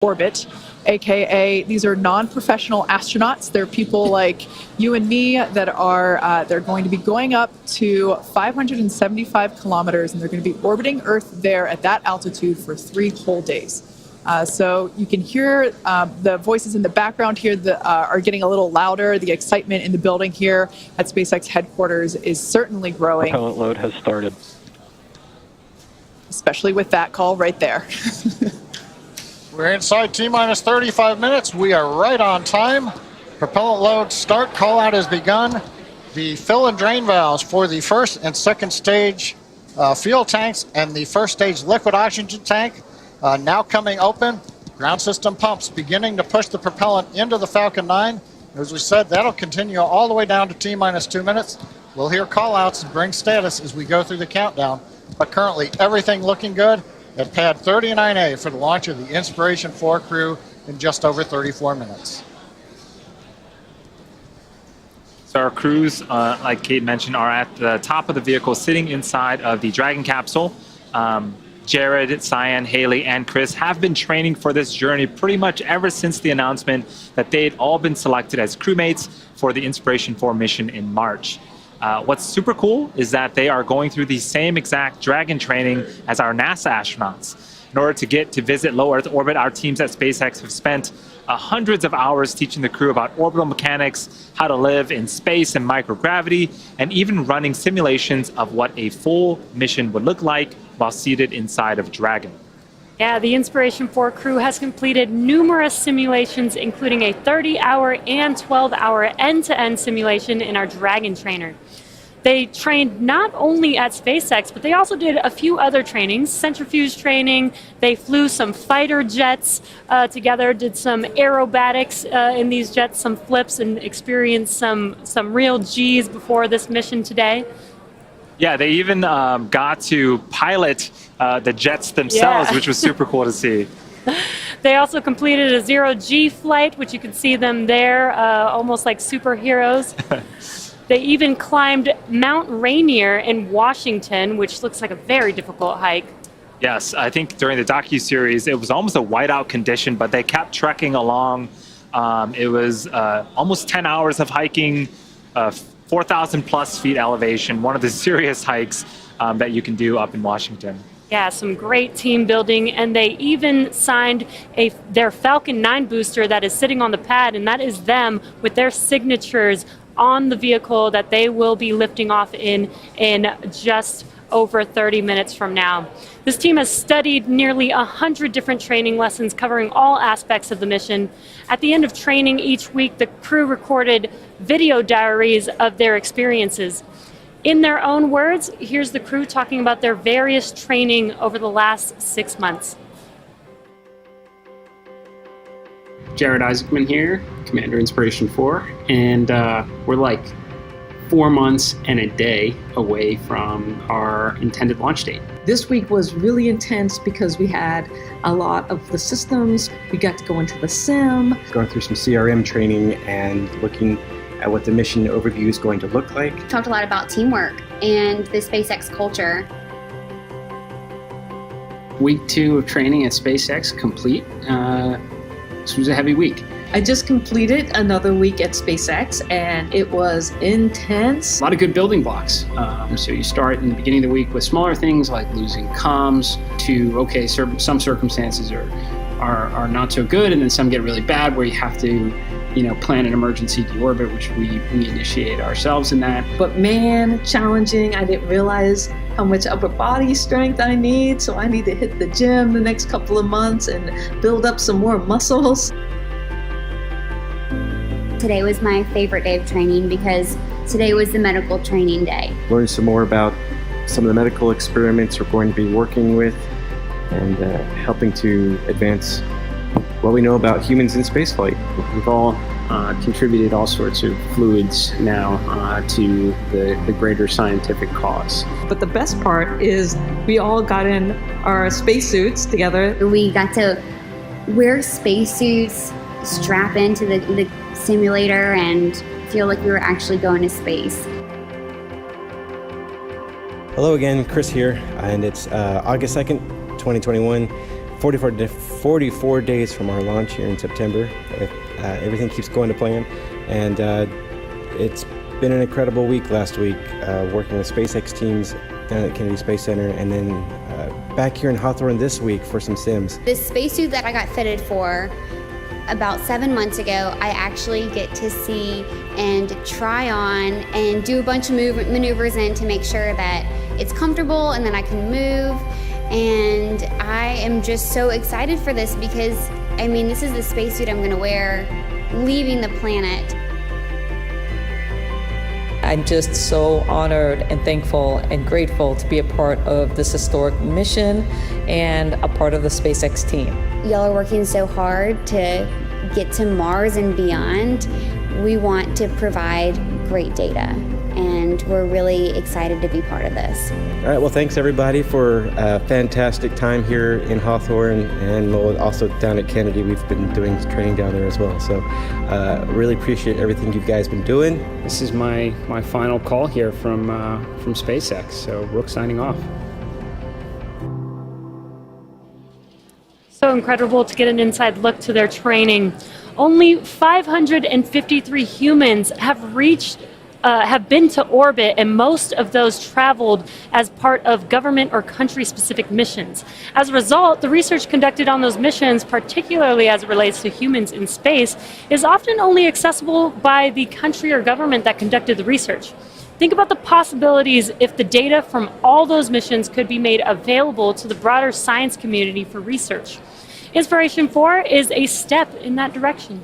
orbit, aka these are non-professional astronauts. They're people like you and me that are they're going to be going up to 575 kilometers, and they're going to be orbiting Earth there at that altitude for 3 whole days. So you can hear the voices in the background here that are getting a little louder. The excitement in the building here at SpaceX headquarters is certainly growing. Propellant load has started. Especially with that call right there. We're inside T-minus 35 minutes. We are right on time. Propellant load start call out has begun. The fill and drain valves for the first and second stage fuel tanks and the first stage liquid oxygen tank now coming open. Ground system pumps beginning to push the propellant into the Falcon 9. As we said, that'll continue all the way down to T-minus 2 minutes. We'll hear call outs and bring status as we go through the countdown. But currently everything looking good at pad 39A for the launch of the Inspiration 4 crew in just over 34 minutes. So our crews, like Kate mentioned, are at the top of the vehicle sitting inside of the Dragon capsule. Jared, Cyan, Haley, and Chris have been training for this journey pretty much ever since the announcement that they'd all been selected as crewmates for the Inspiration 4 mission in March. What's super cool is that they are going through the same exact Dragon training as our NASA astronauts. In order to get to visit low Earth orbit, our teams at SpaceX have spent hundreds of hours teaching the crew about orbital mechanics, how to live in space and microgravity, and even running simulations of what a full mission would look like while seated inside of Dragon. Yeah, the Inspiration 4 crew has completed numerous simulations, including a 30-hour and 12-hour end-to-end simulation in our Dragon trainer. They trained not only at SpaceX, but they also did a few other trainings, centrifuge training. They flew some fighter jets together, did some aerobatics in these jets, some flips, and experienced some real G's before this mission today. Yeah, they even got to pilot the jets themselves, which was super cool to see. They also completed a zero-G flight, which you can see them there, almost like superheroes. They even climbed Mount Rainier in Washington, which looks like a very difficult hike. Yes, I think during the docu-series, it was almost a whiteout condition, but they kept trekking along. It was almost 10 hours of hiking, 4,000 plus feet elevation, one of the serious hikes that you can do up in Washington. Yeah, some great team building, and they even signed their Falcon 9 booster that is sitting on the pad, and that is them with their signatures on the vehicle that they will be lifting off in just over 30 minutes from now. This team has studied nearly 100 different training lessons covering all aspects of the mission. At the end of training each week, the crew recorded video diaries of their experiences. In their own words, here's the crew talking about their various training over the last 6 months. Jared Isaacman here, Commander Inspiration 4, and we're like 4 months and a day away from our intended launch date. This week was really intense because we had a lot of the systems. We got to go into the sim. Going through some CRM training and looking at what the mission overview is going to look like. Talked a lot about teamwork and the SpaceX culture. Week 2 of training at SpaceX complete. This was a heavy week. I just completed another week at SpaceX, and it was intense. A lot of good building blocks. So you start in the beginning of the week with smaller things like losing comms to, okay, some circumstances are not so good, and then some get really bad where you have to, plan an emergency deorbit, which we initiate ourselves in that. But man, challenging. I didn't realize how much upper body strength I need, so I need to hit the gym the next couple of months and build up some more muscles. Today was my favorite day of training because today was the medical training day. Learn some more about some of the medical experiments we're going to be working with and helping to advance what we know about humans in spaceflight. We've all contributed all sorts of fluids now to the greater scientific cause. But the best part is we all got in our spacesuits together. We got to wear spacesuits, strap into the simulator, and feel like we were actually going to space. Hello again, Chris here, and it's August 2nd, 2021. 44 days from our launch here in September. Everything keeps going to plan, and it's been an incredible week last week, working with SpaceX teams down at Kennedy Space Center, and then back here in Hawthorne this week for some sims. This spacesuit that I got fitted for about 7 months ago, I actually get to see and try on and do a bunch of maneuvers in to make sure that it's comfortable and then I can move. And I am just so excited for this because, I mean, this is the spacesuit I'm going to wear leaving the planet. I'm just so honored and thankful and grateful to be a part of this historic mission and a part of the SpaceX team. Y'all are working so hard to get to Mars and beyond. We want to provide great data, and we're really excited to be part of this. All right, well, thanks everybody for a fantastic time here in Hawthorne, and also down at Kennedy. We've been doing training down there as well, so really appreciate everything you guys been doing. This is my final call here from SpaceX. So Rook signing off. So incredible to get an inside look to their training. Only 553 humans have been to orbit, and most of those traveled as part of government or country-specific missions. As a result, the research conducted on those missions, particularly as it relates to humans in space, is often only accessible by the country or government that conducted the research. Think about the possibilities if the data from all those missions could be made available to the broader science community for research. Inspiration 4 is a step in that direction.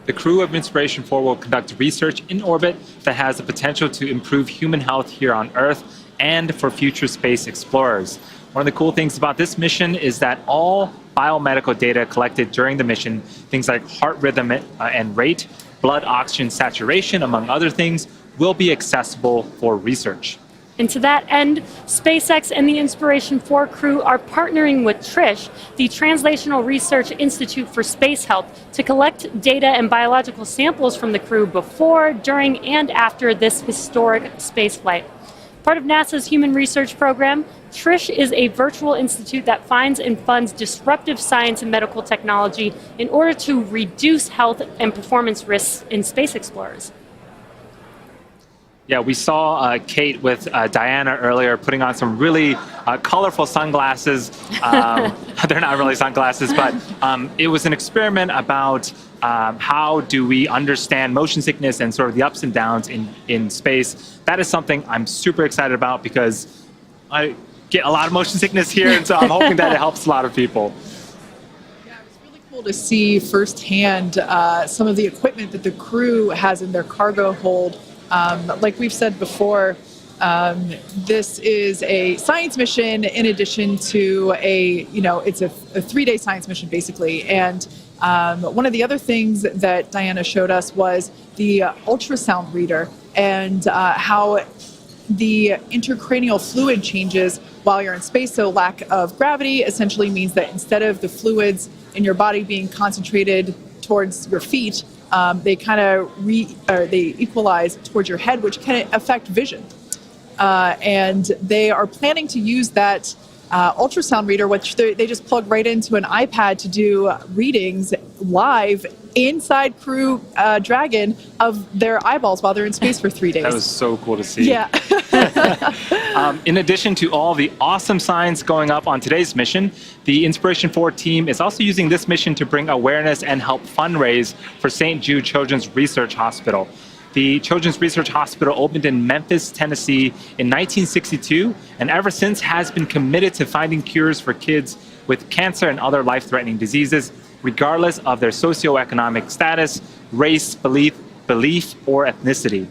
The crew of Inspiration 4 will conduct research in orbit that has the potential to improve human health here on Earth and for future space explorers. One of the cool things about this mission is that all biomedical data collected during the mission, things like heart rhythm and rate, blood oxygen saturation, among other things, will be accessible for research. And to that end, SpaceX and the Inspiration 4 crew are partnering with TRISH, the Translational Research Institute for Space Health, to collect data and biological samples from the crew before, during, and after this historic spaceflight. Part of NASA's Human Research Program, TRISH is a virtual institute that finds and funds disruptive science and medical technology in order to reduce health and performance risks in space explorers. Yeah, we saw Kate with Diana earlier putting on some really colorful sunglasses. They're not really sunglasses, but it was an experiment about how do we understand motion sickness and sort of the ups and downs in space. That is something I'm super excited about because I get a lot of motion sickness here, and so I'm hoping that it helps a lot of people. Yeah, it was really cool to see firsthand some of the equipment that the crew has in their cargo hold. Like we've said before, this is a science mission in addition to it's a 3-day science mission basically. And one of the other things that Diana showed us was the ultrasound reader and how the intracranial fluid changes while you're in space. So lack of gravity essentially means that instead of the fluids in your body being concentrated towards your feet, they kind of they equalize towards your head, which can affect vision. And they are planning to use that ultrasound reader, which they just plug right into an iPad to do readings live inside Crew Dragon of their eyeballs while they're in space for 3 days. That was so cool to see. Yeah. In addition to all the awesome science going up on today's mission, the Inspiration 4 team is also using this mission to bring awareness and help fundraise for St. Jude Children's Research Hospital. The Children's Research Hospital opened in Memphis, Tennessee in 1962, and ever since has been committed to finding cures for kids with cancer and other life-threatening diseases, regardless of their socioeconomic status, race, belief, or ethnicity.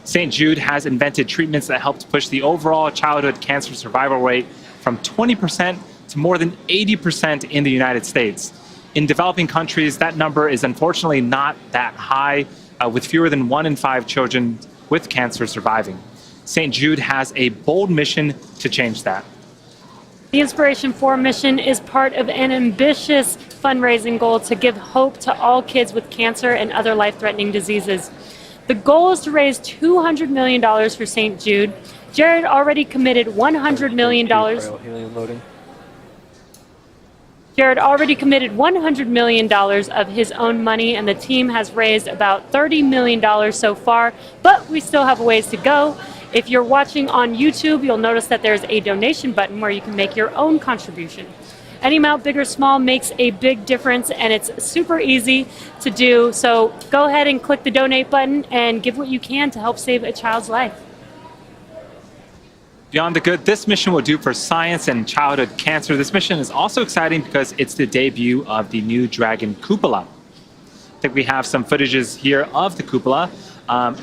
St. Jude has invented treatments that help to push the overall childhood cancer survival rate from 20% to more than 80% in the United States. In developing countries, that number is unfortunately not that high, with fewer than 1 in 5 children with cancer surviving. St. Jude has a bold mission to change that. The Inspiration 4 mission is part of an ambitious fundraising goal to give hope to all kids with cancer and other life-threatening diseases. The goal is to raise $200 million for St. Jude. Jared already committed $100 million. Jared already committed $100 million of his own money, and the team has raised about $30 million so far, but we still have a ways to go. If you're watching on YouTube, you'll notice that there's a donation button where you can make your own contribution. Any amount, big or small, makes a big difference, and it's super easy to do. So go ahead and click the donate button and give what you can to help save a child's life. Beyond the good this mission will do for science and childhood cancer, this mission is also exciting because it's the debut of the new Dragon cupola. I think we have some footages here of the cupola.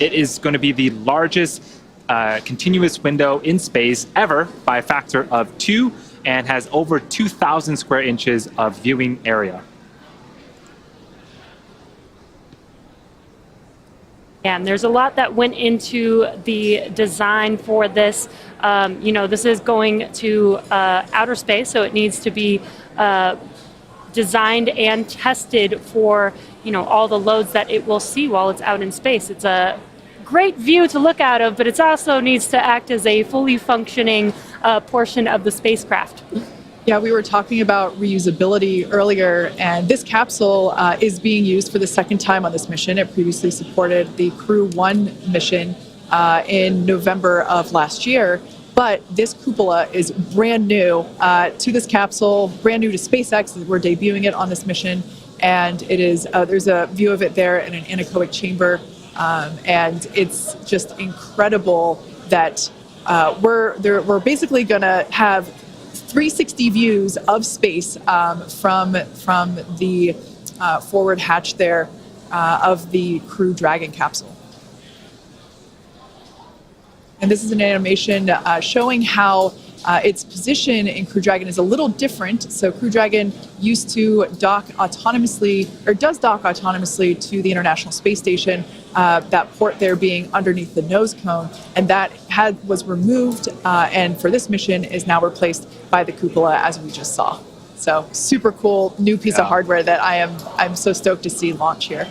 It is going to be the largest continuous window in space ever by a factor of 2 and has over 2,000 square inches of viewing area. And there's a lot that went into the design for this. This is going to outer space, so it needs to be designed and tested for, all the loads that it will see while it's out in space. It's a great view to look out of, but it also needs to act as a fully functioning portion of the spacecraft. Yeah, we were talking about reusability earlier, and this capsule is being used for the second time on this mission. It previously supported the Crew 1 mission in November of last year, but this cupola is brand new to this capsule, brand new to SpaceX. We're debuting it on this mission, and it is there's a view of it there in an anechoic chamber. And it's just incredible that we're basically going to have 360 views of space from the forward hatch there of the Crew Dragon capsule. And this is an animation showing how its position in Crew Dragon is a little different. So Crew Dragon used to dock autonomously, or does dock autonomously to the International Space Station, that port there being underneath the nose cone, and that was removed, and for this mission is now replaced by the cupola, as we just saw. So super cool new piece of hardware that I'm so stoked to see launch here.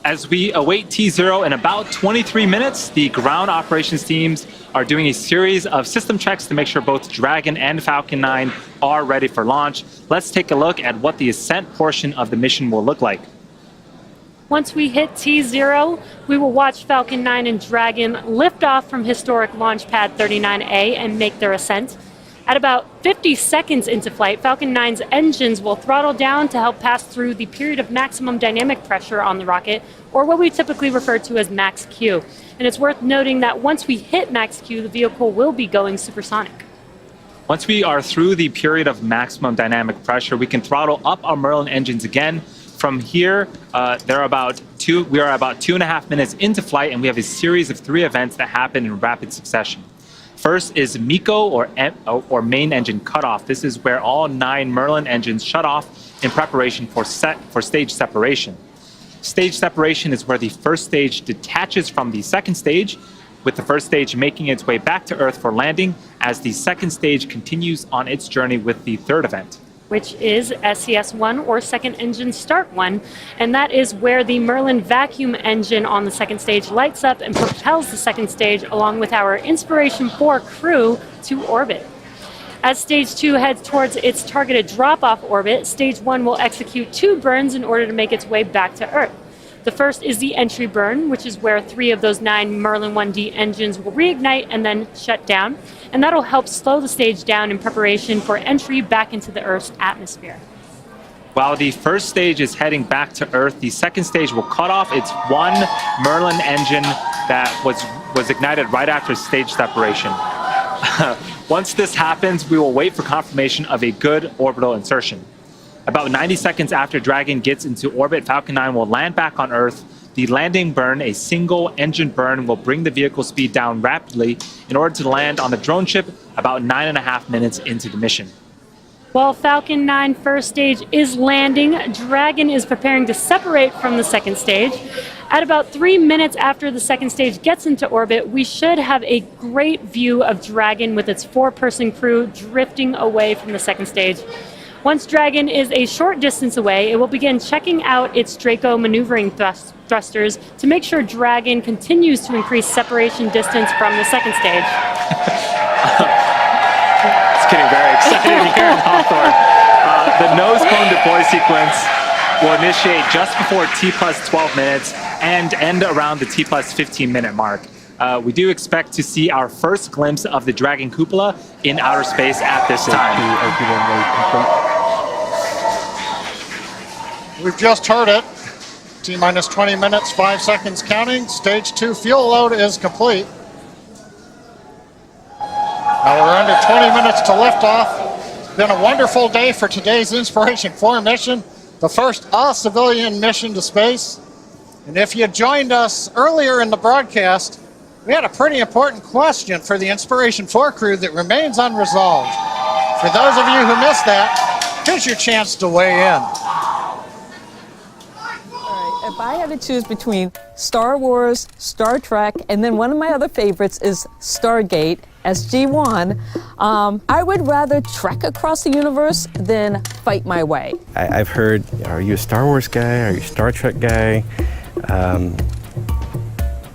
As we await T0 in about 23 minutes, the ground operations teams are doing a series of system checks to make sure both Dragon and Falcon 9 are ready for launch. Let's take a look at what the Ascent portion of the mission will look like. Once we hit T0, we will watch Falcon 9 and Dragon lift off from historic launch pad 39A and make their ascent. At about 50 seconds into flight, Falcon 9's engines will throttle down to help pass through the period of maximum dynamic pressure on the rocket, or what we typically refer to as max Q. And it's worth noting that once we hit max Q, the vehicle will be going supersonic. Once we are through the period of maximum dynamic pressure, we can throttle up our Merlin engines again. From here, we are about 2.5 minutes into flight, and we have a series of 3 events that happen in rapid succession. First is MECO, or main engine cutoff. This is where all 9 Merlin engines shut off in preparation for stage separation. Stage separation is where the first stage detaches from the second stage, with the first stage making its way back to Earth for landing, as the second stage continues on its journey with the third event, which is SES-1, or Second Engine Start 1, and that is where the Merlin vacuum engine on the second stage lights up and propels the second stage along with our Inspiration 4 crew to orbit. As Stage 2 heads towards its targeted drop-off orbit, Stage 1 will execute 2 burns in order to make its way back to Earth. The first is the entry burn, which is where 3 of those 9 Merlin 1D engines will reignite and then shut down, and that'll help slow the stage down in preparation for entry back into the Earth's atmosphere. While the first stage is heading back to Earth, the second stage will cut off its 1 Merlin engine that was ignited right after stage separation. Once this happens, we will wait for confirmation of a good orbital insertion. About 90 seconds after Dragon gets into orbit, Falcon 9 will land back on Earth. The landing burn, a single engine burn, will bring the vehicle speed down rapidly in order to land on the drone ship about 9.5 minutes into the mission. While Falcon 9 first stage is landing, Dragon is preparing to separate from the second stage. At about 3 minutes after the second stage gets into orbit, we should have a great view of Dragon with its 4-person crew drifting away from the second stage. Once Dragon is a short distance away, it will begin checking out its Draco maneuvering thrusters to make sure Dragon continues to increase separation distance from the second stage. It's getting very exciting here in Hawthorne. the nose cone deploy sequence will initiate just before T plus 12 minutes and end around the T plus 15-minute mark. We do expect to see our first glimpse of the Dragon cupola in outer space at this time. We've just heard it. T minus 20 minutes, 5 seconds counting. Stage 2 fuel load is complete. Now we're under 20 minutes to liftoff. It's been a wonderful day for today's Inspiration 4 mission, the first all-civilian mission to space. And if you joined us earlier in the broadcast, we had a pretty important question for the Inspiration 4 crew that remains unresolved. For those of you who missed that, here's your chance to weigh in. If I had to choose between Star Wars, Star Trek, and then one of my other favorites is Stargate, SG-1, I would rather trek across the universe than fight my way. I've heard, are you a Star Wars guy? Are you a Star Trek guy?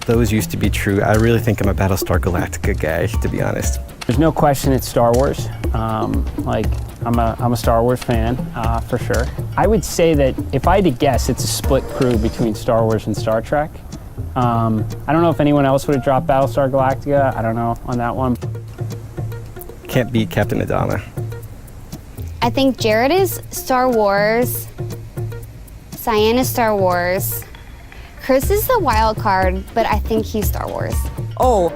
Those used to be true. I really think I'm a Battlestar Galactica guy, to be honest. There's no question it's Star Wars. I'm a Star Wars fan, for sure. I would say that if I had to guess, it's a split crew between Star Wars and Star Trek. I don't know if anyone else would have dropped Battlestar Galactica. I don't know on that one. Can't beat Captain Adama. I think Jared is Star Wars, Cyan is Star Wars, Chris is the wild card, but I think he's Star Wars. Oh,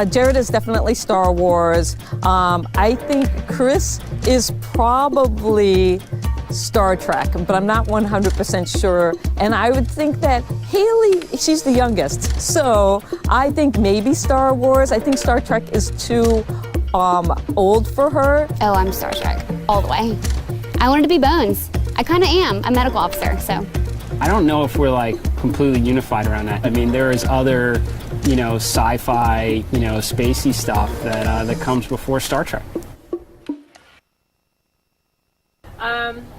Jared is definitely Star Wars. I think Chris is probably Star Trek, but I'm not 100% sure. And I would think that Haley, she's the youngest, so I think maybe Star Wars. I think Star Trek is too old for her. Oh, I'm Star Trek, all the way. I wanted to be Bones. I kind of am, a medical officer, so. I don't know if we're like completely unified around that. I mean, there is other, sci-fi, spacey stuff that comes before Star Trek.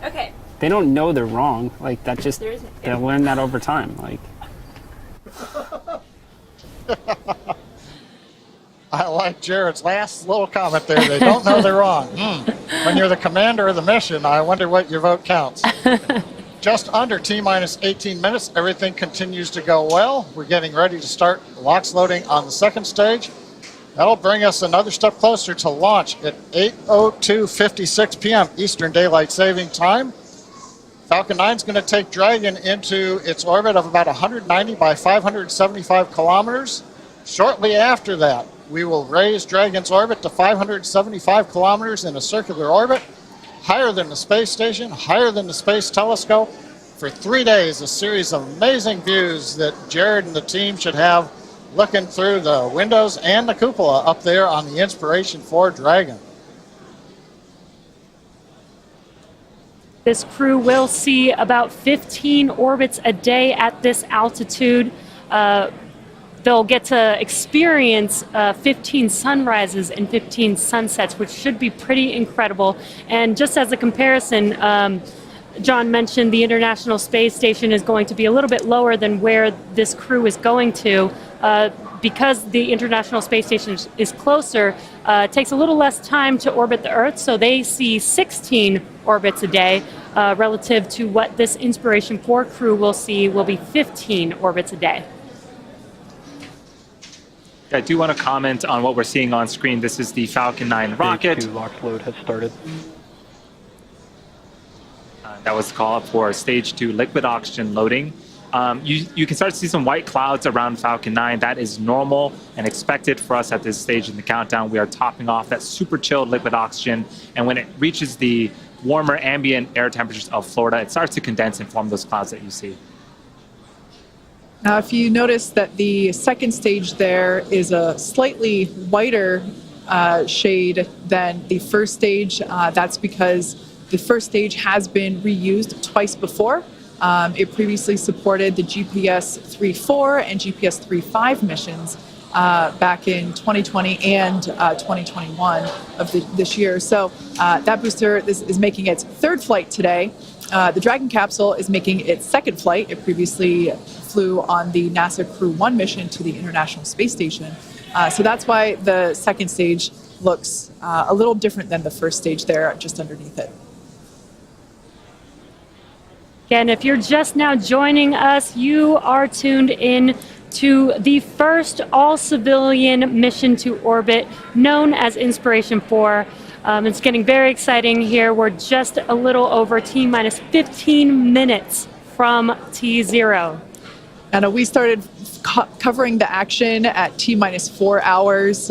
Okay. They don't know they're wrong. Like that just they'll learn that over time. Like. I like Jared's last little comment there. They don't know they're wrong. When you're the commander of the mission, I wonder what your vote counts. Just under T minus 18 minutes, everything continues to go well. We're getting ready to start LOX loading on the second stage. That'll bring us another step closer to launch at 8:02:56 p.m. Eastern Daylight Saving Time. Falcon 9 is going to take Dragon into its orbit of about 190 by 575 kilometers. Shortly after that, we will raise Dragon's orbit to 575 kilometers in a circular orbit, higher than the space station, higher than the space telescope. For 3 days, a series of amazing views that Jared and the team should have looking through the windows and the cupola up there on the Inspiration 4 Dragon. This crew will see about 15 orbits a day at this altitude. They'll get to experience 15 sunrises and 15 sunsets, which should be pretty incredible. And just as a comparison, John mentioned the International Space Station is going to be a little bit lower than where this crew is going to. Because the International Space Station is closer, it takes a little less time to orbit the Earth, so they see 16 orbits a day, relative to what this Inspiration 4 crew will see will be 15 orbits a day. I do want to comment on what we're seeing on screen. This is the Falcon 9 rocket. Stage 2 LOX load has started. That was the call up for Stage 2 liquid oxygen loading. You can start to see some white clouds around Falcon 9. That is normal and expected for us at this stage in the countdown. We are topping off that super chilled liquid oxygen, and when it reaches the warmer ambient air temperatures of Florida, it starts to condense and form those clouds that you see. Now, if you notice that the second stage there is a slightly whiter shade than the first stage, that's because the first stage has been reused twice before. It previously supported the GPS 3.4 and GPS 3.5 missions back in 2020 and 2021 of this year. So that booster is making its third flight today. The Dragon capsule is making its second flight. It previously flew on the NASA Crew 1 mission to the International Space Station. So that's why the second stage looks a little different than the first stage there, just underneath it. Again, if you're just now joining us, you are tuned in to the first all-civilian mission to orbit, known as Inspiration 4. It's getting very exciting here. We're just a little over T-minus 15 minutes from T0. And we started covering the action at T-minus 4 hours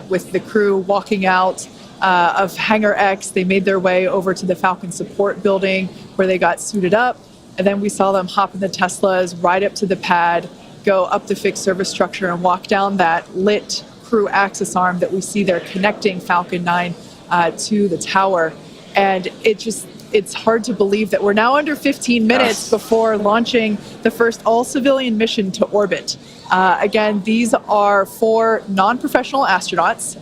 with the crew walking out of Hangar X. They made their way over to the Falcon support building where they got suited up. And then we saw them hop in the Teslas, ride up to the pad, go up the fixed service structure and walk down that lit crew access arm that we see there connecting Falcon 9 to the tower. And it's hard to believe that we're now under 15 minutes before launching the first all-civilian mission to orbit. Again, these are 4 non-professional astronauts.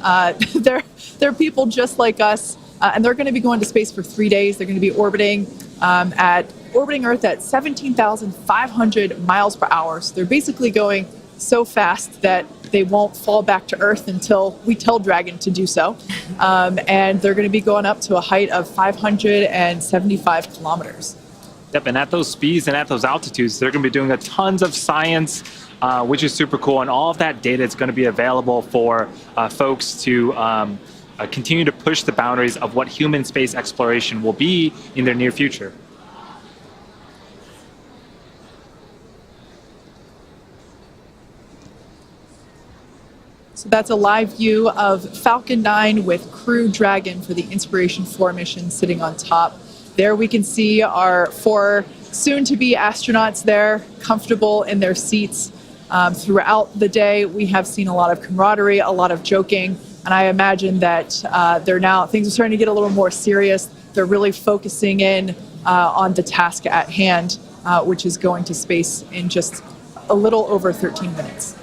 They're people just like us, and they're going to be going to space for 3 days. They're going to be orbiting Earth at 17,500 miles per hour. So they're basically going so fast that they won't fall back to Earth until we tell Dragon to do so. And they're going to be going up to a height of 575 kilometers. Yep, and at those speeds and at those altitudes, they're going to be doing a tons of science, which is super cool. And all of that data is going to be available for folks to continue to push the boundaries of what human space exploration will be in their near future. So that's a live view of Falcon 9 with Crew Dragon for the Inspiration 4 mission sitting on top. There we can see our 4 soon-to-be astronauts there, comfortable in their seats. Throughout the day, we have seen a lot of camaraderie, a lot of joking, and I imagine that things are starting to get a little more serious. They're really focusing in on the task at hand, which is going to space in just a little over 13 minutes.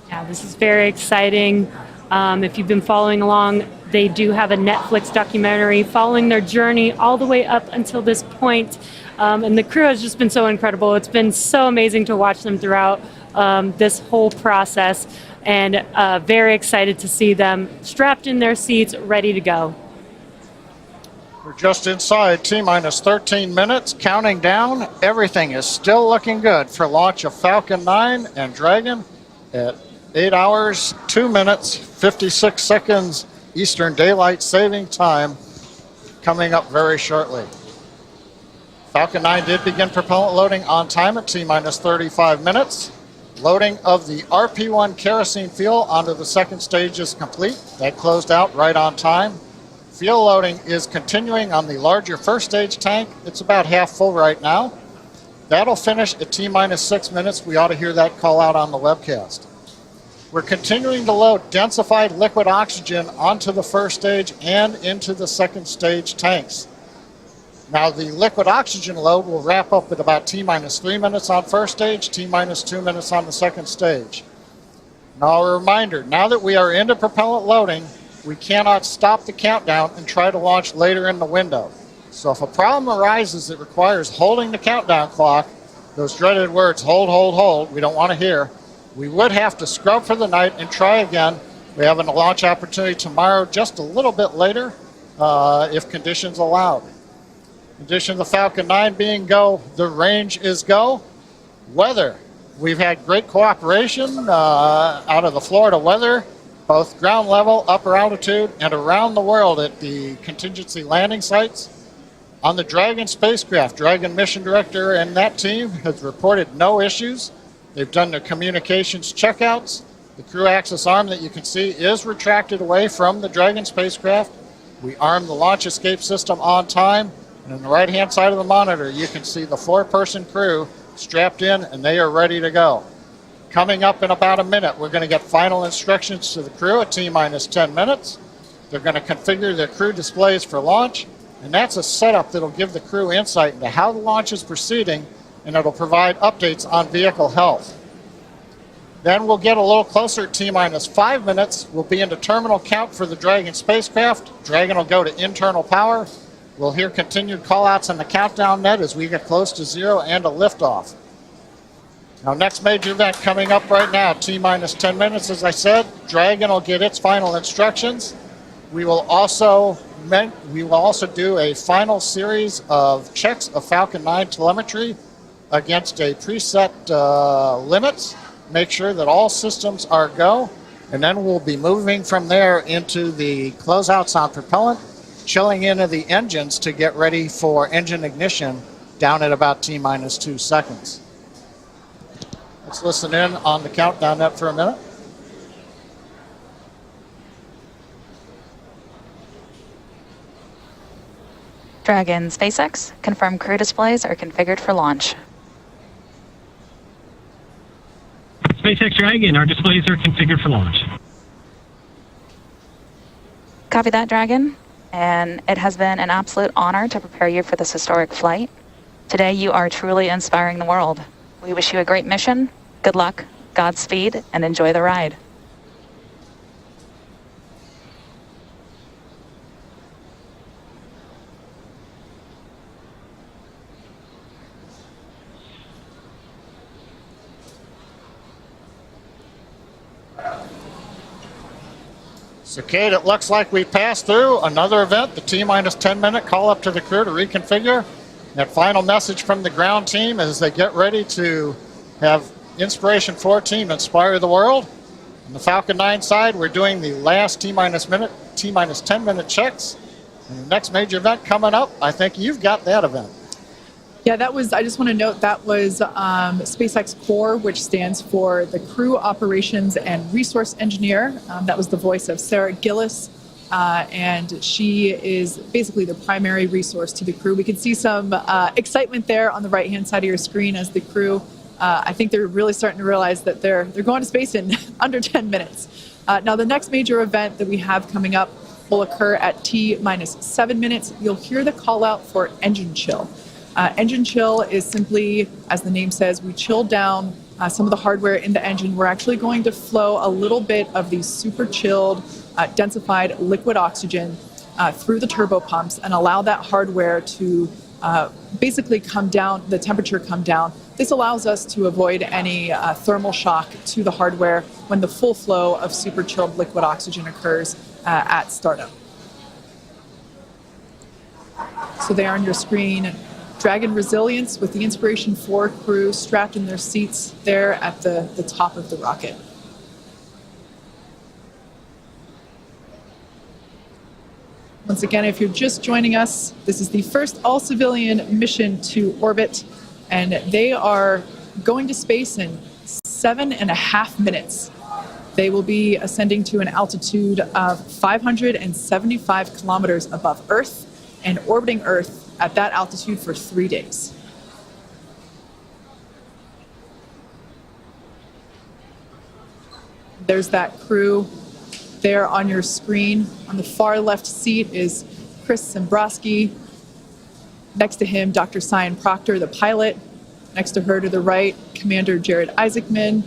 Yeah, this is very exciting. If you've been following along, they do have a Netflix documentary following their journey all the way up until this point. And the crew has just been so incredible. It's been so amazing to watch them throughout this whole process, and very excited to see them strapped in their seats, ready to go. We're just inside T-minus 13 minutes, counting down. Everything is still looking good for launch of Falcon 9 and Dragon at 8 hours, 2 minutes, 56 seconds Eastern Daylight Saving Time, coming up very shortly. Falcon 9 did begin propellant loading on time at T-minus 35 minutes. Loading of the RP-1 kerosene fuel onto the second stage is complete. That closed out right on time. Fuel loading is continuing on the larger first stage tank. It's about half full right now. That'll finish at T-minus 6 minutes. We ought to hear that call out on the webcast. We're continuing to load densified liquid oxygen onto the first stage and into the second stage tanks. Now the liquid oxygen load will wrap up at about T-minus 3 minutes on first stage, T-minus 2 minutes on the second stage. Now a reminder, now that we are into propellant loading, we cannot stop the countdown and try to launch later in the window. So if a problem arises that requires holding the countdown clock, those dreaded words, hold, hold, hold, we don't want to hear, we would have to scrub for the night and try again. We have a launch opportunity tomorrow just a little bit later if conditions allowed. In addition to the Falcon 9 being go, the range is go. Weather. We've had great cooperation out of the Florida weather, both ground level, upper altitude, and around the world at the contingency landing sites. On the Dragon spacecraft, Dragon mission director and that team has reported no issues. They've done their communications checkouts. The crew access arm that you can see is retracted away from the Dragon spacecraft. We armed the launch escape system on time. And on the right-hand side of the monitor, you can see the 4-person crew strapped in, and they are ready to go. Coming up in about a minute, we're going to get final instructions to the crew at T-minus 10 minutes. They're going to configure their crew displays for launch, and that's a setup that'll give the crew insight into how the launch is proceeding, and it'll provide updates on vehicle health. Then we'll get a little closer at T-minus 5 minutes. We'll be into terminal count for the Dragon spacecraft. Dragon will go to internal power. We'll hear continued callouts on the countdown net as we get close to 0 and a liftoff. Now, next major event coming up right now, T-minus 10 minutes, as I said. Dragon will get its final instructions. We will also we will also do a final series of checks of Falcon 9 telemetry against a preset limits. Make sure that all systems are go, and then we'll be moving from there into the closeouts on propellant, chilling into the engines to get ready for engine ignition down at about T-minus 2 seconds. Let's listen in on the countdown net for a minute. Dragon, SpaceX, confirm crew displays are configured for launch. SpaceX Dragon, our displays are configured for launch. Copy that, Dragon. And it has been an absolute honor to prepare you for this historic flight. Today you are truly inspiring the world. We wish you a great mission, good luck, Godspeed, and enjoy the ride. So, Kate, it looks like we passed through another event, the T-minus 10-minute call up to the crew to reconfigure. That final message from the ground team as they get ready to have Inspiration 14 inspire the world. On the Falcon 9 side, we're doing the last T-minus 10-minute checks. And the next major event coming up, I think you've got that event. Yeah, that was, I just want to note, that was SpaceX Core, which stands for the Crew Operations and Resource Engineer. That was the voice of Sarah Gillis, and she is basically the primary resource to the crew. We can see some excitement there on the right-hand side of your screen as the crew, I think they're really starting to realize that they're going to space in under 10 minutes. Now, the next major event that we have coming up will occur at T-minus 7 minutes. You'll hear the call out for engine chill. Engine chill is simply, as the name says, we chill down some of the hardware in the engine. We're actually going to flow a little bit of the super chilled, densified liquid oxygen through the turbo pumps and allow that hardware to basically come down, the temperature come down. This allows us to avoid any thermal shock to the hardware when the full flow of super chilled liquid oxygen occurs at startup. So there on your screen, Dragon Resilience with the Inspiration 4 crew strapped in their seats there at the top of the rocket. Once again, if you're just joining us, this is the first all-civilian mission to orbit, and they are going to space in 7.5 minutes. They will be ascending to an altitude of 575 kilometers above Earth and orbiting Earth at that altitude for 3 days. There's that crew there on your screen. On the far left seat is Chris Zembrowski. Next to him, Dr. Cyan Proctor, the pilot. Next to her to the right, Commander Jared Isaacman.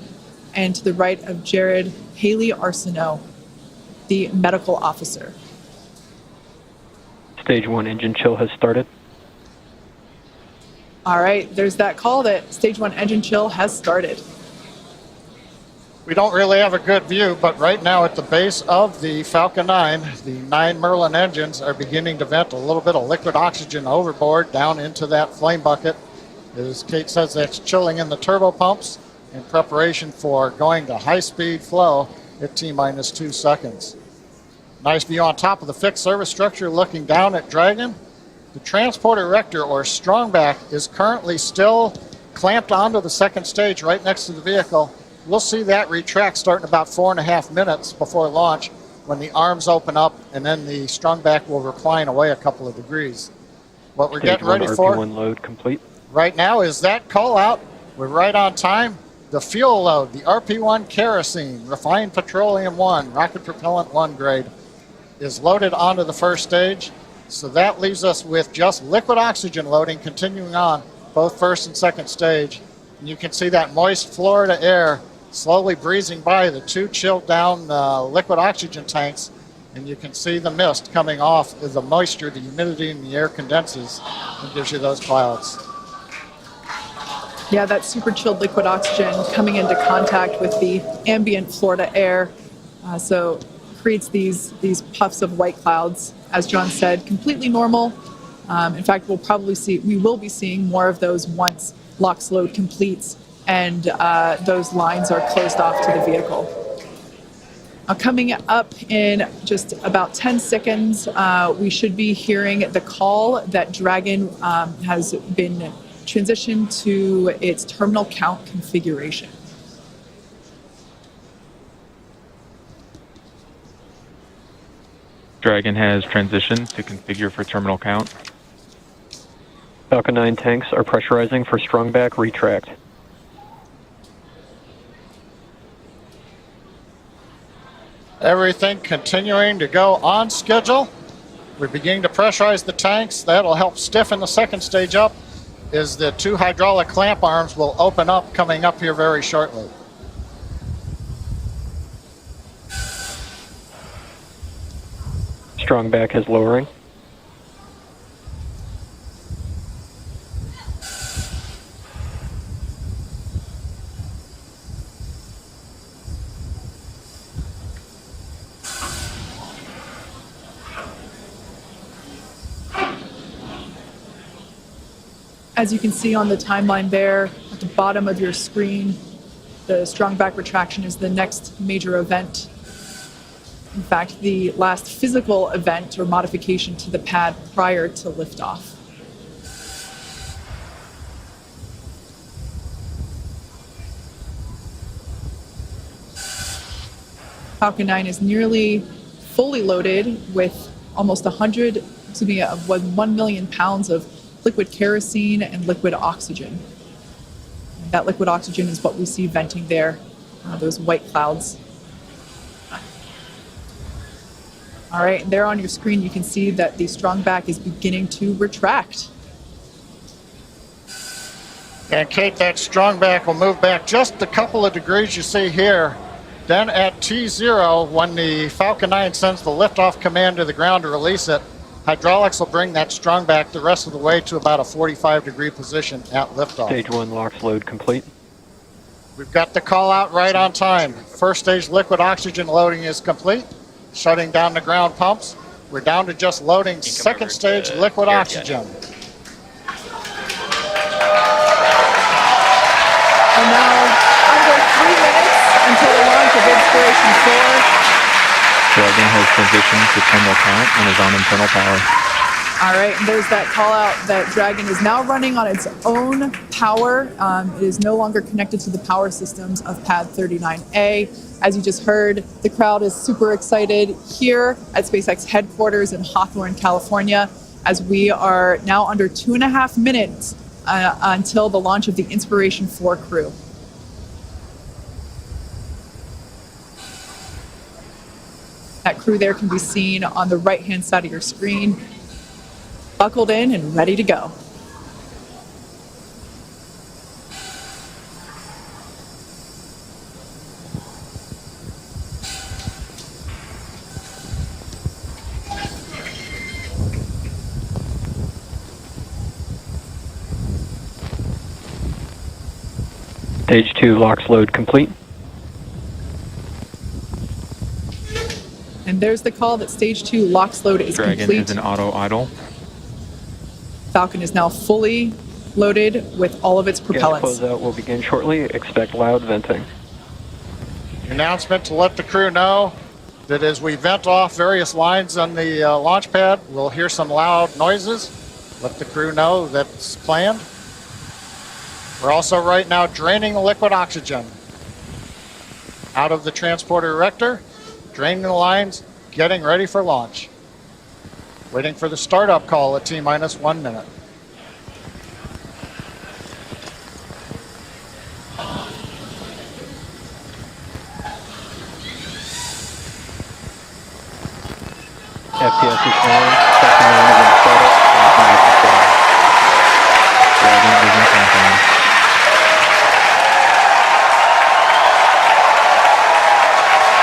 And to the right of Jared, Haley Arsenault, the medical officer. Stage 1 engine chill has started. All right, there's that call that Stage 1 engine chill has started. We don't really have a good view, but right now at the base of the Falcon 9, the 9 Merlin engines are beginning to vent a little bit of liquid oxygen overboard down into that flame bucket. As Kate says, that's chilling in the turbo pumps in preparation for going to high-speed flow at T-minus 2 seconds. Nice view on top of the fixed service structure looking down at Dragon. The transport erector, or strongback, is currently still clamped onto the second stage right next to the vehicle. We'll see that retract starting about 4.5 minutes before launch when the arms open up, and then the strongback will recline away a couple of degrees. What we're getting ready for RP1 load complete right now is that call out. We're right on time. The fuel load, the RP1 kerosene, refined petroleum 1, rocket propellant 1 grade, is loaded onto the first stage. So that leaves us with just liquid oxygen loading continuing on both first and second stage. And you can see that moist Florida air slowly breezing by the 2 chilled down liquid oxygen tanks. And you can see the mist coming off as the moisture, the humidity in the air condenses and gives you those clouds. Yeah, that super chilled liquid oxygen coming into contact with the ambient Florida air. So creates these puffs of white clouds as John said, completely normal. In fact, we will be seeing more of those once LOX load completes and those lines are closed off to the vehicle. Now, coming up in just about 10 seconds, we should be hearing the call that Dragon has been transitioned to its terminal count configuration. Dragon has transitioned to configure for terminal count. Falcon 9 tanks are pressurizing for strong back retract. Everything continuing to go on schedule. We're beginning to pressurize the tanks. That'll help stiffen the second stage up as the 2 hydraulic clamp arms will open up coming up here very shortly. Strong back is lowering. As you can see on the timeline there at the bottom of your screen, the strong back retraction is the next major event. In fact, the last physical event or modification to the pad prior to liftoff. Falcon 9 is nearly fully loaded with almost 1 million pounds of liquid kerosene and liquid oxygen. And that liquid oxygen is what we see venting there, those white clouds. All right, and there on your screen you can see that the strong back is beginning to retract. And Kate, that strong back will move back just a couple of degrees you see here. Then at T0, when the Falcon 9 sends the liftoff command to the ground to release it, hydraulics will bring that strong back the rest of the way to about a 45-degree position at liftoff. Stage 1 LOX load complete. We've got the call out right on time. First stage liquid oxygen loading is complete, shutting down the ground pumps. We're down to just loading second stage liquid oxygen. And now, under 3 minutes until the launch of Inspiration 4. Dragon has transitioned to terminal count and is on internal power. All right, and there's that call out that Dragon is now running on its own power. It is no longer connected to the power systems of Pad 39A. As you just heard, the crowd is super excited here at SpaceX headquarters in Hawthorne, California, as we are now under 2.5 minutes until the launch of the Inspiration 4 crew. That crew there can be seen on the right-hand side of your screen, buckled in and ready to go. Stage 2 LOX load complete. And there's the call that Stage 2 LOX load is Dragon complete. is an auto idle. Falcon is now fully loaded with all of its propellants. Gas closeout will begin shortly. Expect loud venting. Announcement to let the crew know that as we vent off various lines on the launch pad, we'll hear some loud noises. Let the crew know that's planned. We're also right now draining the liquid oxygen out of the transporter erector, draining the lines, getting ready for launch. Waiting for the startup call at T-minus 1 minute. FPS is on. Falcon 9 is in startup. Dragon is in countdown.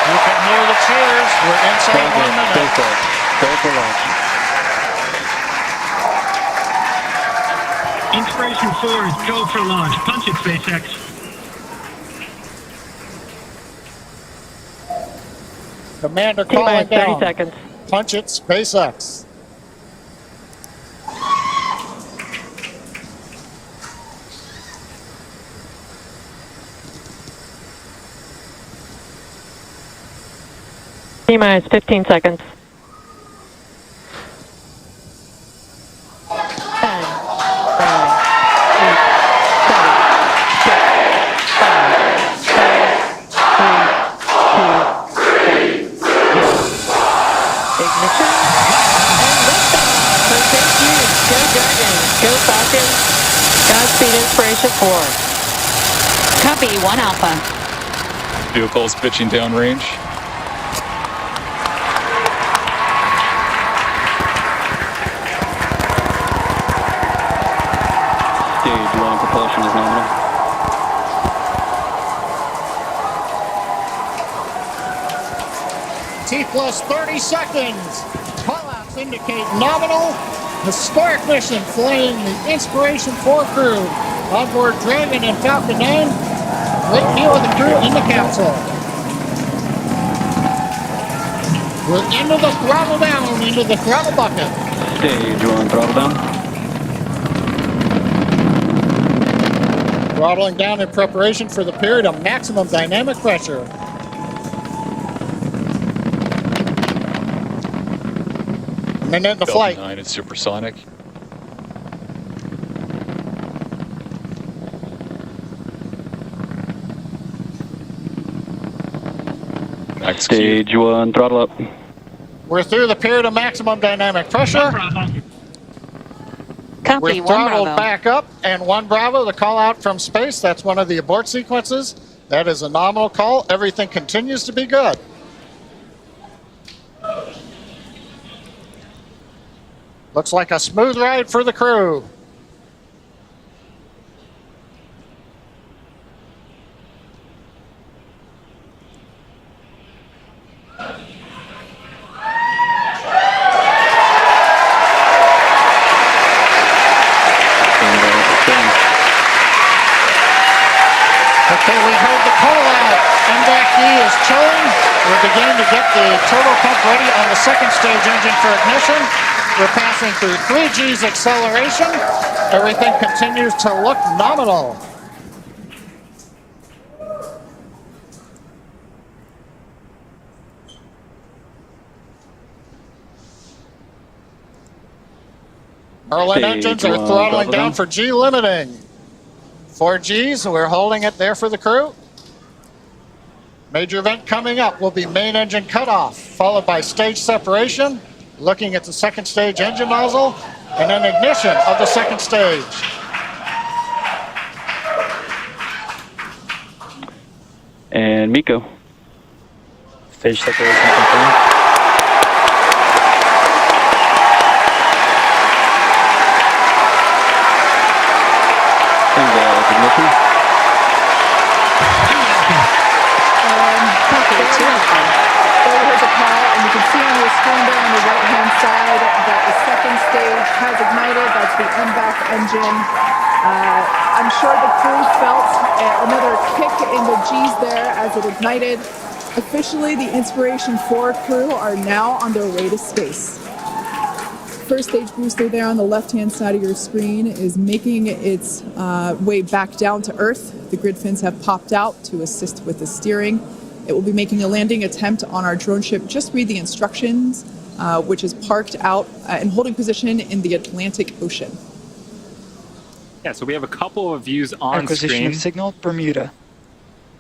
You can hear the cheers. We're inside 1 minute. SpaceX, go for launch. Inspiration 4 is go for launch. Punch it, SpaceX. Commander calling down. 30 seconds. Punch it, SpaceX. T-minus 15 seconds. 10, 9, 8, 7, 6, 5, 4, 3, 2, 1. Ignition and liftoff. Perfect Jude. Go Dragon. Go Falcon. Godspeed Inspiration 4. Copy, 1 Alpha. Vehicles pitching downrange. Stage 1 propulsion is nominal. T plus 30 seconds. Callouts indicate nominal. Historic mission flying the Inspiration 4 crew. Onboard Dragon and Falcon 9. Great view of the crew in the capsule. We're into the throttle down, into the throttle bucket. Stage 1 throttle down. Throttling down in preparation for the period of maximum dynamic pressure. Minute into flight. 9 is supersonic. Stage 1 throttle up. We're through the period of maximum dynamic pressure. Copy, We're 1 throttled Bravo. back up, and 1 Bravo, the call out from space. That's one of the abort sequences. That is a nominal call. Everything continues to be good. Looks like a smooth ride for the crew. Okay, we heard the call out. MVAC-D is chilling. We're beginning to get the turbo pump ready on the second stage engine for ignition. We're passing through 3 G's acceleration. Everything continues to look nominal. Merlin engines are throttling down for G limiting. 4 Gs, we're holding it there for the crew. Major event coming up will be main engine cutoff, followed by stage separation, looking at the second stage engine nozzle, and then ignition of the second stage. And Miko. Stage separation confirmed. Ignition. There was a call, and you can see on your screen there on the right-hand side that the second stage has ignited. That's the MVAC engine. I'm sure the crew felt another kick in the G's there as it ignited. Officially, the Inspiration 4 crew are now on their way to space. First stage booster there on the left-hand side of your screen is making its way back down to Earth. The grid fins have popped out to assist with the steering. It will be making a landing attempt on our drone ship. Just read the instructions, which is parked out in holding position in the Atlantic Ocean. Yeah, so we have a couple of views on Acquisition screen. of signal, Bermuda.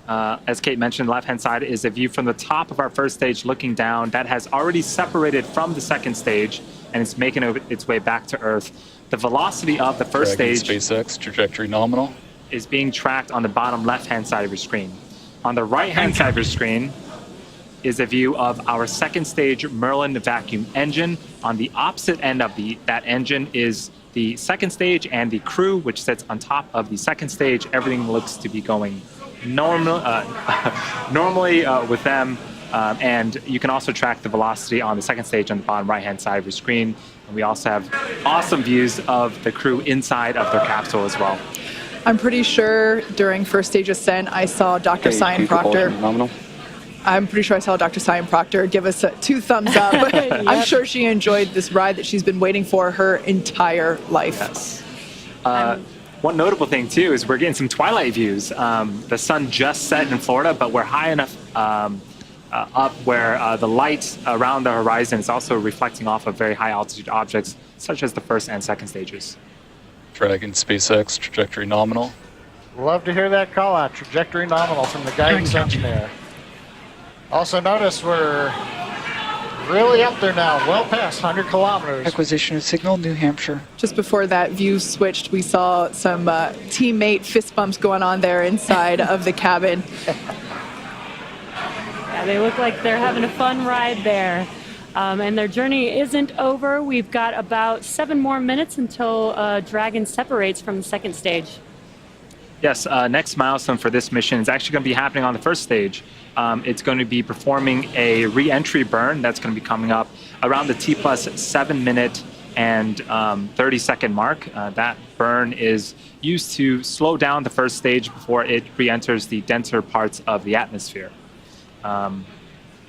As Kate mentioned, left-hand side is a view from the top of our first stage looking down. That has already separated from the second stage, and it's making its way back to Earth. The velocity of the first Dragon stage SpaceX, trajectory nominal. is being tracked on the bottom left-hand side of your screen. On the right-hand side of your screen is a view of our second stage Merlin vacuum engine. On the opposite end of that engine is the second stage and the crew, which sits on top of the second stage. Everything looks to be going normally with them. And you can also track the velocity on the second stage on the bottom right-hand side of your screen. And we also have awesome views of the crew inside of their capsule as well. I'm pretty sure during first stage ascent, I saw Dr. Cyan Proctor. I'm pretty sure I saw Dr. Cyan Proctor give us 2 thumbs up. I'm sure she enjoyed this ride that she's been waiting for her entire life. Yes. One notable thing, too, is we're getting some twilight views. The sun just set in Florida, but we're high enough up where the light around the horizon is also reflecting off of very high altitude objects, such as the first and second stages. Dragon SpaceX, trajectory nominal. Love to hear that call out, trajectory nominal from the guidance engineer. Also notice we're really up there now, well past 100 kilometers. Acquisition of signal, New Hampshire. Just before that view switched, we saw some teammate fist bumps going on there inside of the cabin. Yeah, they look like they're having a fun ride there. And their journey isn't over. We've got about 7 more minutes until Dragon separates from the second stage. Yes, next milestone for this mission is actually going to be happening on the first stage. It's going to be performing a re-entry burn that's going to be coming up around the T+7 minute and 30-second mark. That burn is used to slow down the first stage before it re-enters the denser parts of the atmosphere. A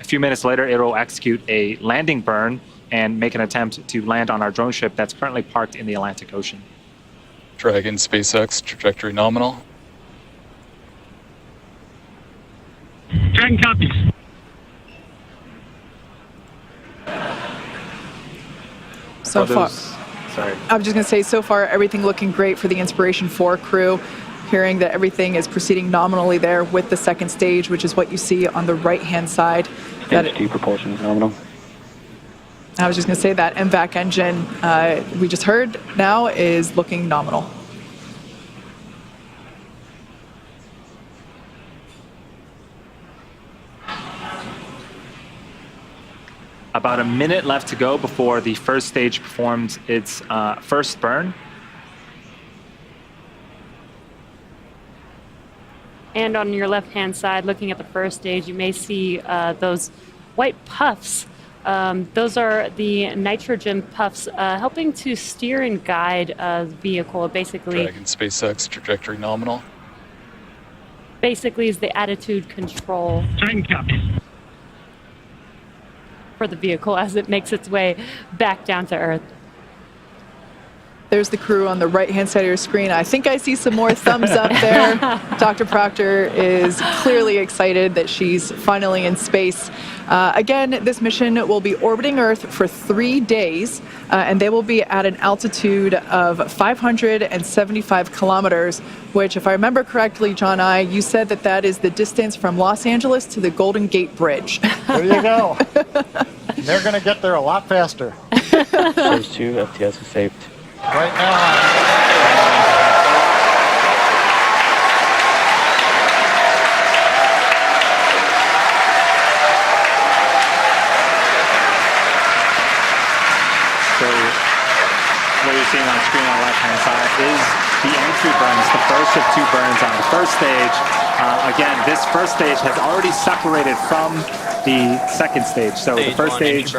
few minutes later, it will execute a landing burn and make an attempt to land on our drone ship that's currently parked in the Atlantic Ocean. Dragon SpaceX, trajectory nominal. Dragon copies. So far, sorry. I was just going to say, so far, everything looking great for the Inspiration 4 crew. Hearing that everything is proceeding nominally there with the second stage, which is what you see on the right-hand side. Stage 2 propulsion is nominal. I was just going to say that MVAC engine we just heard now is looking nominal. About a minute left to go before the first stage performs its first burn. And on your left-hand side, looking at the first stage, you may see those white puffs. Those are the nitrogen puffs helping to steer and guide the vehicle. Basically, Dragon SpaceX, trajectory nominal. Basically is the attitude control Dragon copies. for the vehicle as it makes its way back down to Earth. There's the crew on the right-hand side of your screen. I think I see some more thumbs up there. Dr. Proctor is clearly excited that she's finally in space. Again, this mission will be orbiting Earth for 3 days, and they will be at an altitude of 575 kilometers, which, if I remember correctly, John you said that that is the distance from Los Angeles to the Golden Gate Bridge. There you go. They're going to get there a lot faster. Stage 2, FTS is saved. Right now. So what you're seeing on the screen on the left-hand side is the entry burns, the first of 2 burns on the first stage. Again, this first stage has already separated from the second stage. So the first stage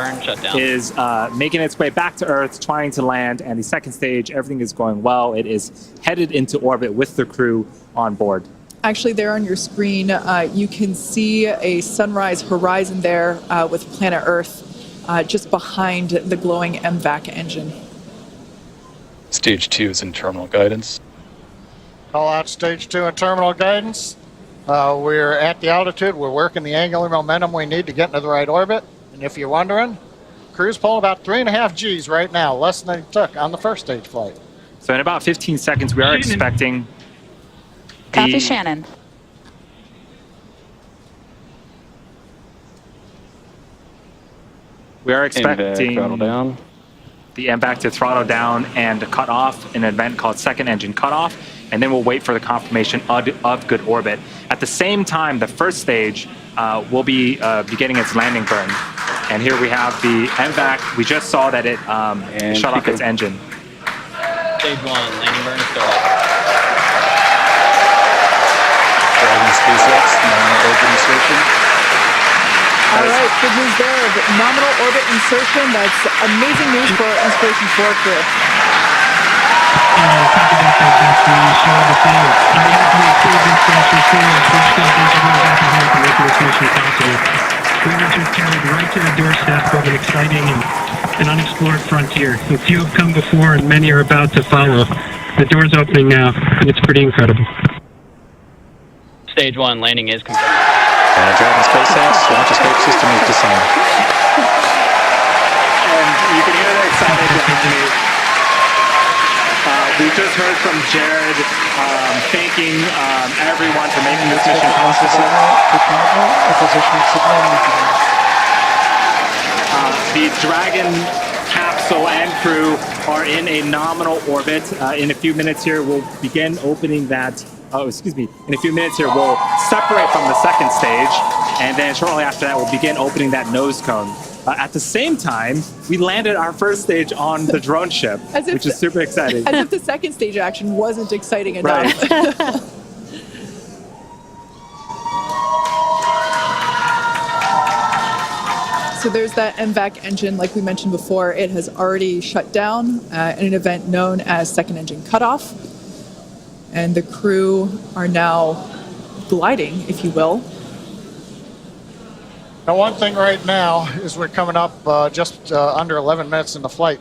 is making its way back to Earth, trying to land, and the second stage, everything is going well. It is headed into orbit with the crew on board. Actually, there on your screen, you can see a sunrise horizon there with planet Earth just behind the glowing MVAC engine. Stage 2 is in terminal guidance. Call out stage 2 and terminal guidance. We're at the altitude. We're working the angular momentum we need to get into the right orbit. And if you're wondering, crew's pulling about 3.5 Gs right now, less than they took on the first stage flight. So in about 15 seconds, we are expecting Copy, Shannon. We are expecting throttle down. The MVAC to throttle down and cut off in an event called second engine cutoff, and then we'll wait for the confirmation of good orbit. At the same time, the first stage will be beginning its landing burn. And here we have the MVAC. We just saw that it shut off its engine. Stage 1, landing burn started. Dragon SpaceX, nominal orbit insertion. All right, good news there. The nominal orbit insertion. That's amazing news for our Inspiration 4 crew. Copy that, fantastic. You saw the thing. I have to approve Inspiration 4 and push those engineers out to help make this mission possible. We were just carried right to the doorstep of an exciting and unexplored frontier. A few have come before and many are about to follow. The door's opening now, and it's pretty incredible. Stage 1, landing is confirmed. Dragon SpaceX launch escape system is disarmed. And you can hear the excitement behind me. We just heard from Jared thanking everyone for making this mission possible. The Dragon capsule and crew are in a nominal orbit. In a few minutes here, we'll begin opening that. In a few minutes here, we'll separate from the second stage, and then shortly after that, we'll begin opening that nose cone. At the same time, we landed our first stage on the drone ship, which is super exciting. As if the second stage action wasn't exciting enough. Right. So there's that MVAC engine, like we mentioned before. It has already shut down in an event known as second engine cutoff. And the crew are now gliding, if you will. Now, one thing right now is we're coming up just under 11 minutes in the flight.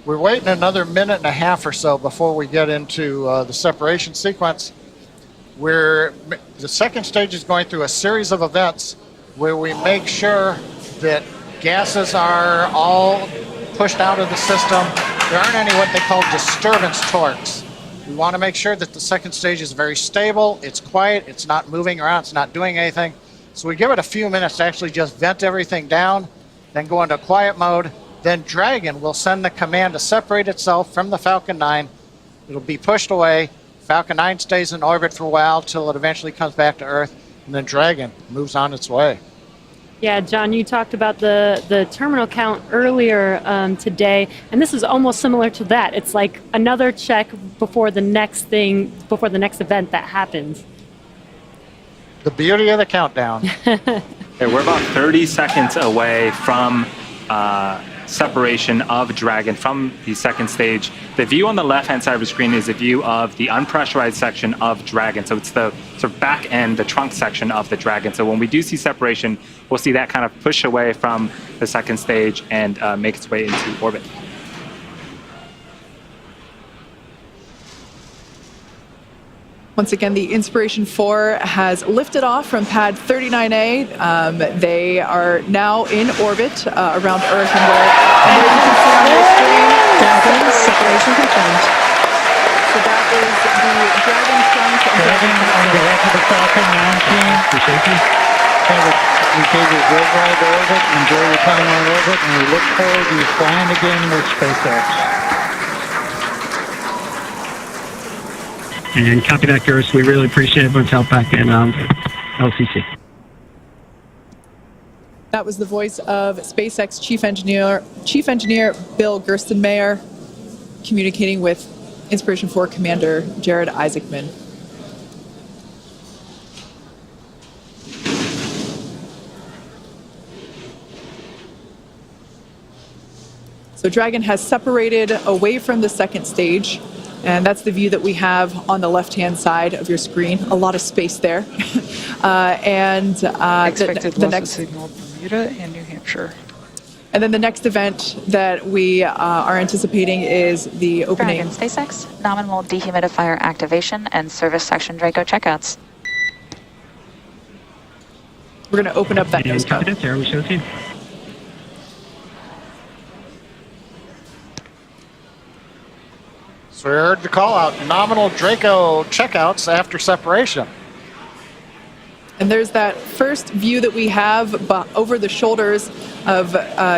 We're waiting another minute and a half or so before we get into the separation sequence. The second stage is going through a series of events where we make sure that gases are all pushed out of the system. There aren't any what they call disturbance torques. We want to make sure that the second stage is very stable, it's quiet, it's not moving around, it's not doing anything. So we give it a few minutes to actually just vent everything down, then go into quiet mode. Then Dragon will send the command to separate itself from the Falcon 9. It'll be pushed away. Falcon 9 stays in orbit for a while till it eventually comes back to Earth, and then Dragon moves on its way. Yeah, John, you talked about the terminal count earlier today, and this is almost similar to that. It's like another check before the next event that happens. The beauty of the countdown. Okay, we're about 30 seconds away from separation of Dragon from the second stage. The view on the left-hand side of the screen is a view of the unpressurized section of Dragon. So it's the sort of back end, the trunk section of the Dragon. So when we do see separation, we'll see that kind of push away from the second stage and make its way into orbit. Once again, the Inspiration 4 has lifted off from pad 39A. They are now in orbit around Earth, and there you can see on your screen. Separation confirmed. So that is the Dragon trunk and Dragon on behalf of the Falcon 9 team, for safety. We gave you a great ride to orbit. Enjoy your time on orbit, and we look forward to you flying again with SpaceX. And copy that, Garrus. We really appreciate everyone's help back in LCC. That was the voice of SpaceX Chief Engineer Bill Gerstenmayer communicating with Inspiration 4 Commander Jared Isaacman. So Dragon has separated away from the second stage. And that's the view that we have on the left-hand side of your screen. A lot of space there. Expected the loss next of signal Bermuda and New Hampshire. And then the next event that we are anticipating is the opening. Dragon SpaceX, nominal dehumidifier activation and service section Draco checkouts. We're going to open up that nose cone. There we show you. So we heard the call out, nominal Draco checkouts after separation. And there's that first view that we have over the shoulders of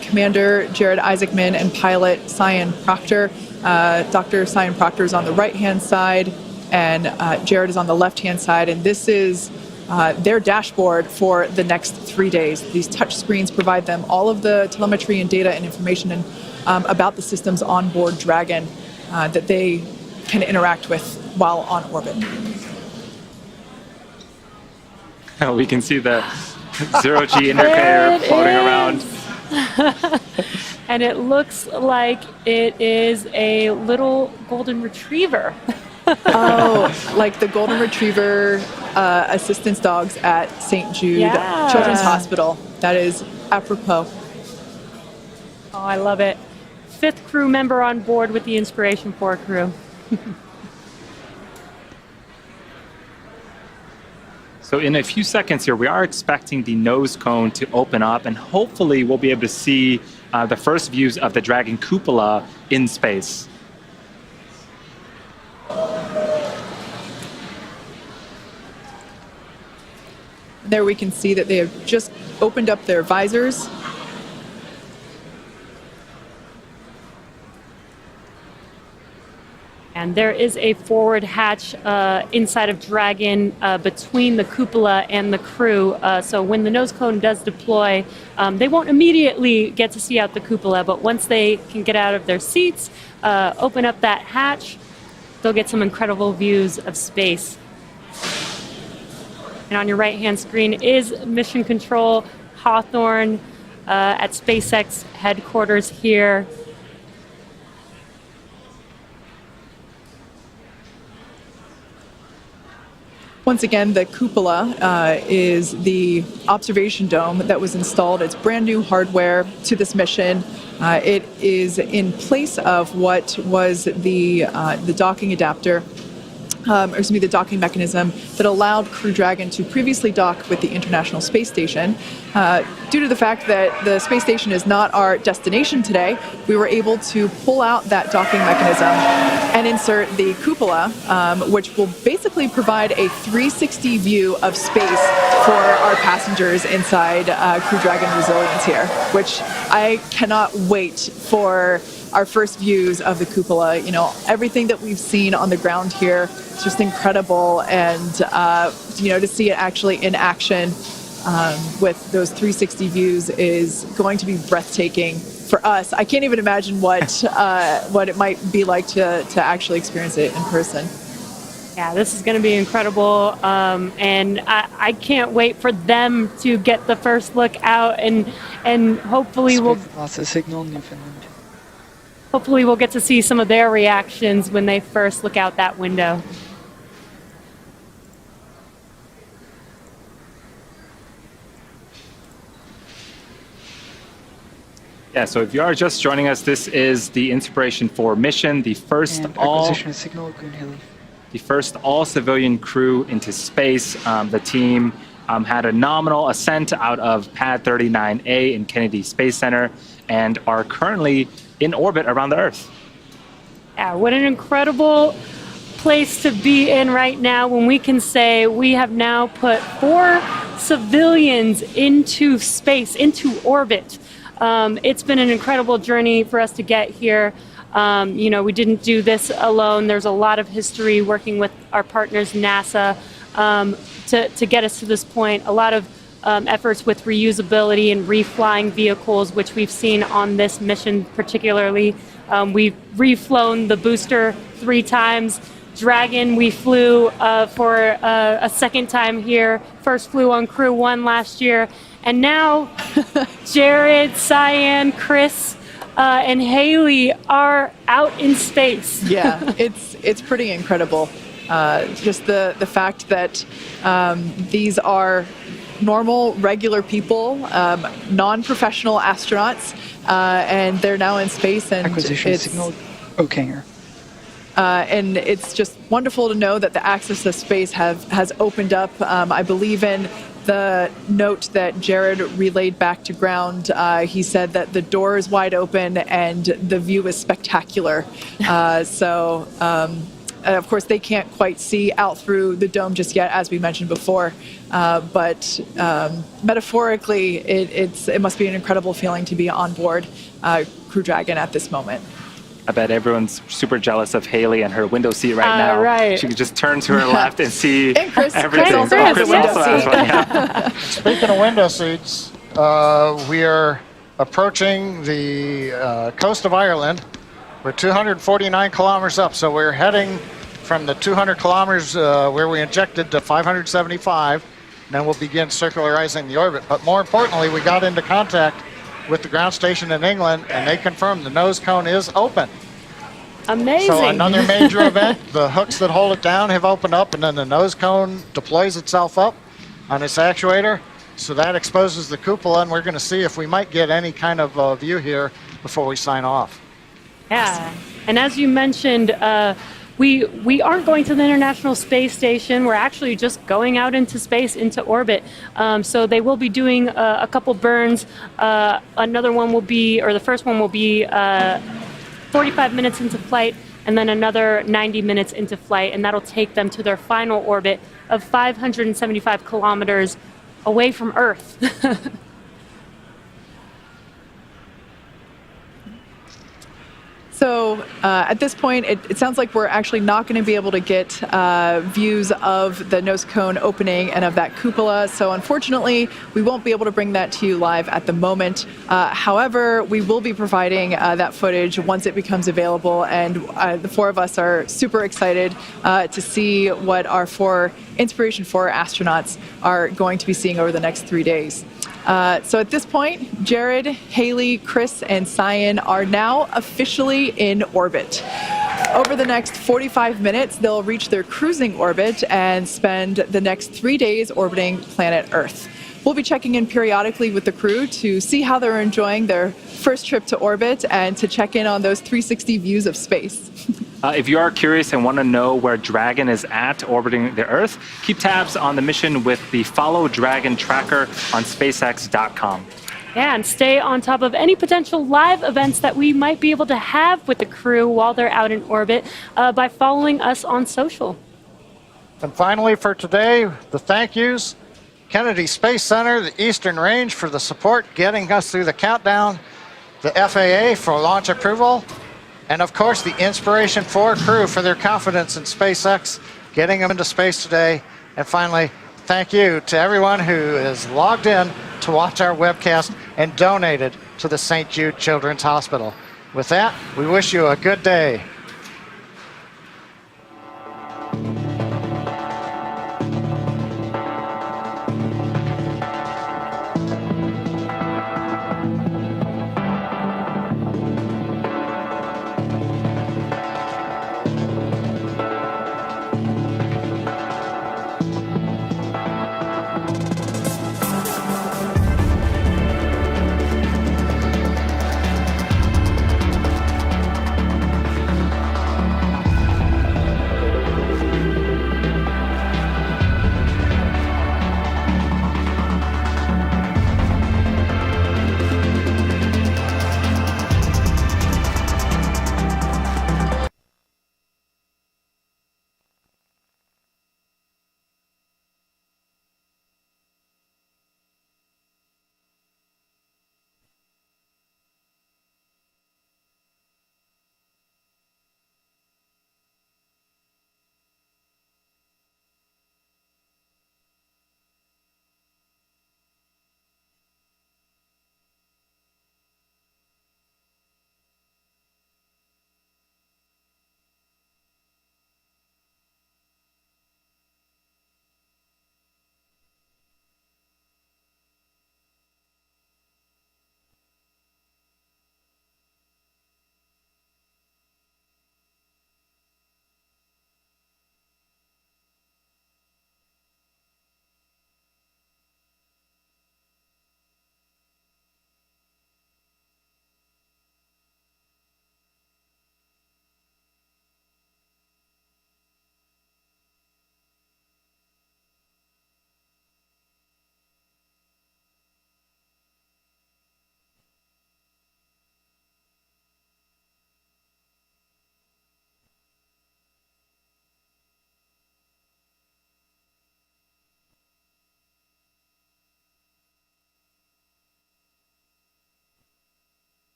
Commander Jared Isaacman and pilot Cyan Proctor. Dr. Cyan Proctor is on the right-hand side, and Jared is on the left-hand side. And this is their dashboard for the next 3 days. These touch screens provide them all of the telemetry and data and information about the systems on board Dragon that they can interact with while on orbit. We can see the zero-G indicator floating around. And it looks like it is a little golden retriever. Oh, like the golden retriever assistance dogs at St. Jude Children's Hospital. That is apropos. Oh, I love it. 5th crew member on board with the Inspiration 4 crew. So in a few seconds here, we are expecting the nose cone to open up, and hopefully we'll be able to see the first views of the Dragon cupola in space. There we can see that they have just opened up their visors. And there is a forward hatch inside of Dragon between the cupola and the crew. So when the nose cone does deploy, they won't immediately get to see out the cupola, but once they can get out of their seats, open up that hatch, they'll get some incredible views of space. And on your right-hand screen is Mission Control Hawthorne at SpaceX headquarters here. Once again, the cupola is the observation dome that was installed. It's brand new hardware to this mission. It is in place of what was the docking adapter, the docking mechanism that allowed Crew Dragon to previously dock with the International Space Station. Due to the fact that the space station is not our destination today, we were able to pull out that docking mechanism and insert the cupola, which will basically provide a 360 view of space for our passengers inside Crew Dragon Resilience here, which I cannot wait for our first views of the cupola. You know, everything that we've seen on the ground here, it's just incredible, and to see it actually in action with those 360 views is going to be breathtaking for us. I can't even imagine what it might be like to actually experience it in person. Yeah, this is going to be incredible, and I can't wait for them to get the first look out, and hopefully lots of signal in Newfoundland. Hopefully we'll get to see some of their reactions when they first look out that window. Yeah, so if you are just joining us, this is the Inspiration 4 mission, the first all-civilian crew into space. The team had a nominal ascent out of Pad 39A in Kennedy Space Center and are currently in orbit around the Earth. Yeah, what an incredible place to be in right now when we can say we have now put 4 civilians into space, into orbit. It's been an incredible journey for us to get here. We didn't do this alone. There's a lot of history working with our partners, NASA, to get us to this point. A lot of efforts with reusability and reflying vehicles, which we've seen on this mission particularly. We've reflown the booster 3 times. Dragon, we flew for a second time here. First flew on Crew 1 last year. And now Jared, Cyan, Chris, and Haley are out in space. Yeah, it's pretty incredible. Just the fact that these are normal, regular people, non-professional astronauts, and they're now in space. And Acquisition signal, Okanger. And it's just wonderful to know that the access to space has opened up. I believe in the note that Jared relayed back to ground. He said that the door is wide open and the view is spectacular. Of course, they can't quite see out through the dome just yet, as we mentioned before. But metaphorically, it must be an incredible feeling to be on board Crew Dragon at this moment. I bet everyone's super jealous of Haley and her window seat right now. Right. She could just turn to her left and see and Chris, everything. Chris also has one, yeah. Speaking of window seats, we are approaching the coast of Ireland. We're 249 kilometers up, so we're heading from the 200 kilometers where we injected to 575, and then we'll begin circularizing the orbit. But more importantly, we got into contact with the ground station in England, and they confirmed the nose cone is open. Amazing. So another major event, the hooks that hold it down have opened up, and then the nose cone deploys itself up on its actuator. So that exposes the cupola, and we're going to see if we might get any kind of view here before we sign off. Yeah, and as you mentioned, We aren't going to the International Space Station. We're actually just going out into space, into orbit. So they will be doing a couple burns. Another one will be, or the first one will be 45 minutes into flight, and then another 90 minutes into flight, and that'll take them to their final orbit of 575 kilometers away from Earth. So at this point, it sounds like we're actually not going to be able to get views of the nose cone opening and of that cupola. So unfortunately, we won't be able to bring that to you live at the moment. However, we will be providing that footage once it becomes available. And the four of us are super excited to see what our four Inspiration 4 astronauts are going to be seeing over the next 3 days. So at this point, Jared, Haley, Chris, and Cyan are now officially in orbit. Over the next 45 minutes, they'll reach their cruising orbit and spend the next 3 days orbiting planet Earth. We'll be checking in periodically with the crew to see how they're enjoying their first trip to orbit and to check in on those 360 views of space. If you are curious and want to know where Dragon is at orbiting the Earth, keep tabs on the mission with the Follow Dragon tracker on SpaceX.com. Yeah, and stay on top of any potential live events that we might be able to have with the crew while they're out in orbit by following us on social. And finally for today, the thank yous. Kennedy Space Center, the Eastern Range for the support getting us through the countdown, the FAA for launch approval, and of course the Inspiration 4 crew for their confidence in SpaceX, getting them into space today. And finally, thank you to everyone who is logged in to watch our webcast and donated to the St. Jude Children's Hospital. With that, we wish you a good day.